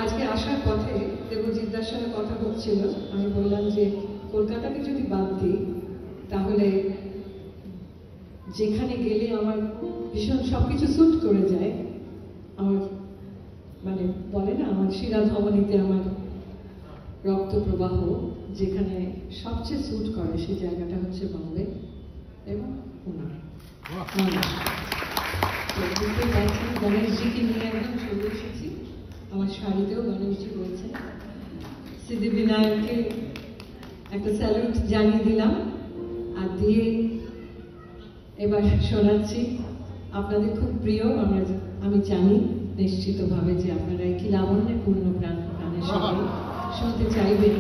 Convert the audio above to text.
আজকে আসার পথে দেবজিৎদার সঙ্গে কথা হচ্ছিল, আমি বললাম যে কলকাতাকে যদি বাদ দিই তাহলে যেখানে গেলে আমার ভীষণ সবকিছু স্যুট করে যায়, আমার মানে বলে না আমার শিরা ধমনীতে আমার রক্ত প্রবাহ যেখানে সবচেয়ে স্যুট করে সেই জায়গাটা হচ্ছে বম্বে এবং পুনে। গণেশজিকে নিয়ে একদম চলে এসেছি, আমার শাড়িতেও গণেশজি রয়েছে। সিদ্ধিবিনায়ককে একটা স্যালুট জানিয়ে দিলাম আর দিয়ে এবার শোনাচ্ছি আপনাদের খুব প্রিয়, আমি জানি নিশ্চিতভাবে যে আপনারা এই কি লাবণ্যে পূর্ণ প্রাণ গানের সঙ্গে শুনতে চাইবেন।